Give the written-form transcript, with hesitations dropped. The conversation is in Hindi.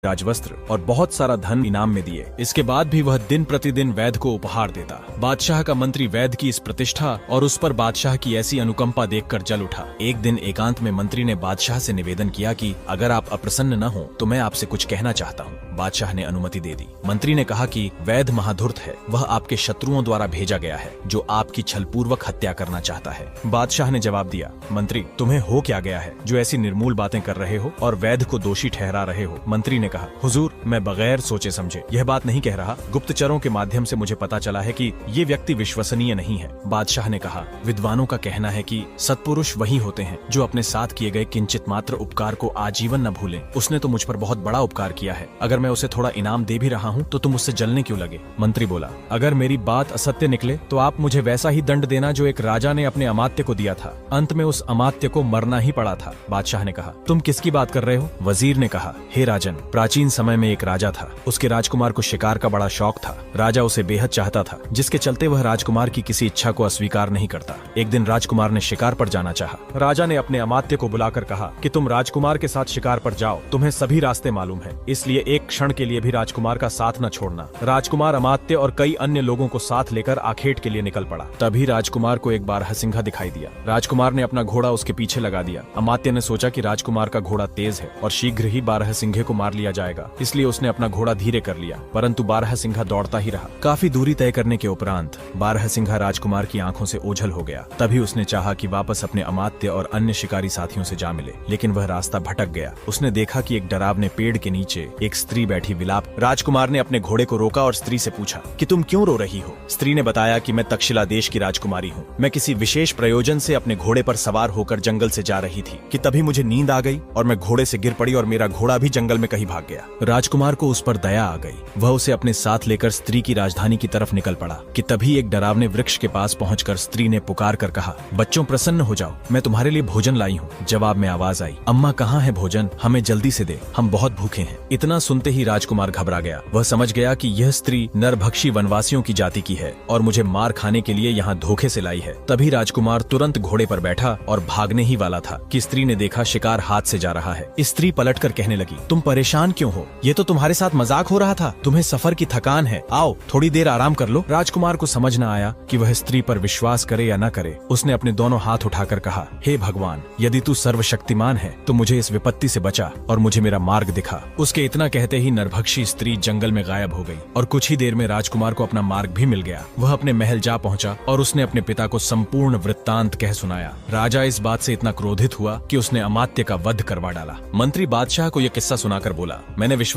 राजवस्त्र और बहुत सारा धन इनाम में दिए। इसके बाद भी वह दिन प्रतिदिन वैद को उपहार देता। बादशाह का मंत्री वैद की इस प्रतिष्ठा और उस पर बादशाह की ऐसी अनुकंपा देखकर जल उठा। एक दिन एकांत में मंत्री ने बादशाह से निवेदन किया कि अगर आप अप्रसन्न न हो तो मैं आपसे कुछ कहना चाहता हूँ। बादशाह ने अनुमति दे दी। मंत्री ने कहा कि वैद महाधूर्त है, वह आपके शत्रुओं द्वारा भेजा गया है जो आपकी छलपूर्वक हत्या करना चाहता है। बादशाह ने जवाब दिया, मंत्री तुम्हें हो क्या गया है जो ऐसी निर्मूल बातें कर रहे हो और वैद को दोषी ठहरा रहे हो। मंत्री ने कहा, हुजूर मैं बगैर सोचे समझे यह बात नहीं कह रहा। गुप्तचरों के माध्यम से मुझे पता चला है कि ये व्यक्ति विश्वसनीय नहीं है। बादशाह ने कहा, विद्वानों का कहना है कि सत्पुरुष वही होते हैं जो अपने साथ किए गए किंचित मात्र उपकार को आजीवन न भूलें। उसने तो मुझ पर बहुत बड़ा उपकार किया है, अगर मैं उसे थोड़ा इनाम दे भी रहा हूँ तो तुम उससे जलने क्यों लगे। मंत्री बोला, अगर मेरी बात असत्य निकले तो आप मुझे वैसा ही दंड देना जो एक राजा ने अपने अमात्य को दिया था। अंत में उस अमात्य को मरना ही पड़ा था। बादशाह ने कहा, तुम किसकी बात कर रहे हो। वजीर ने कहा, हे राजन, प्राचीन समय में एक राजा था। उसके राजकुमार को शिकार का बड़ा शौक था। राजा उसे बेहद चाहता था, जिसके चलते वह राजकुमार की किसी इच्छा को अस्वीकार नहीं करता। एक दिन राजकुमार ने शिकार पर जाना चाहा। राजा ने अपने अमात्य को बुलाकर कहा कि तुम राजकुमार के साथ शिकार पर जाओ, तुम्हें सभी रास्ते मालूम है, इसलिए एक क्षण के लिए भी राजकुमार का साथ न छोड़ना। राजकुमार अमात्य और कई अन्य लोगों को साथ लेकर आखेट के लिए निकल पड़ा। तभी राजकुमार को एक बारहसिंघा दिखाई दिया। राजकुमार ने अपना घोड़ा उसके पीछे लगा दिया। अमात्य ने सोचा कि राजकुमार का घोड़ा तेज है और शीघ्र ही बारहसिंघे को मार लिया जाएगा, इसलिए उसने अपना घोड़ा धीरे कर लिया, परंतु बारहसिंघा दौड़ता ही रहा। काफी दूरी तय करने के उपरांत बारहसिंघा राजकुमार की आंखों से ओझल हो गया। तभी उसने चाहा कि वापस अपने अमात्य और अन्य शिकारी साथियों से जा मिले, लेकिन वह रास्ता भटक गया। उसने देखा कि एक डरावने पेड़ के नीचे एक स्त्री बैठी विलाप। राजकुमार ने अपने घोड़े को रोका और स्त्री से पूछा कि तुम क्यों रो रही हो। स्त्री ने बताया कि मैं तक्षशिला देश की राजकुमारी हूँ। मैं किसी विशेष प्रयोजन से अपने घोड़े पर सवार होकर जंगल से जा रही थी कि तभी मुझे नींद आ गई और मैं घोड़े से गिर पड़ी और मेरा घोड़ा भी जंगल में कहीं भाग गया। राजकुमार को उस पर दया आ गई। वह उसे अपने साथ लेकर स्त्री की राजधानी की तरफ निकल पड़ा कि तभी एक डरावने वृक्ष के पास पहुंचकर स्त्री ने पुकार कर कहा, बच्चों प्रसन्न हो जाओ, मैं तुम्हारे लिए भोजन लाई हूँ। जवाब में आवाज आई, अम्मा कहाँ है भोजन, हमें जल्दी से दे, हम बहुत भूखे हैं। इतना सुनते ही राजकुमार घबरा गया। वह समझ गया कि यह स्त्री नरभक्षी वनवासियों की जाति की है और मुझे मार खाने के लिए यहाँ धोखे से लाई है। तभी राजकुमार तुरंत घोड़े पर बैठा और भागने ही वाला था कि स्त्री ने देखा शिकार हाथ से जा रहा है। स्त्री पलटकर कहने लगी, तुम परेशान क्यों हो, ये तो तुम्हारे साथ मजाक हो रहा था, तुम्हें सफर की थकान है, आओ थोड़ी देर आराम कर लो। राजकुमार को समझ न आया कि वह स्त्री पर विश्वास करे या न करे। उसने अपने दोनों हाथ उठाकर कहा, हे भगवान, यदि तू सर्वशक्तिमान है तो मुझे इस विपत्ति से बचा और मुझे मेरा मार्ग दिखा। उसके इतना कहते ही नरभक्षी स्त्री जंगल में गायब हो गई और कुछ ही देर में राजकुमार को अपना मार्ग भी मिल गया। वह अपने महल जा पहुंचा और उसने अपने पिता को संपूर्ण वृत्तांत कह सुनाया। राजा इस बात से इतना क्रोधित हुआ कि उसने अमात्य का वध करवा डाला। मंत्री बादशाह को यह किस्सा सुनाकर बोला, मैंने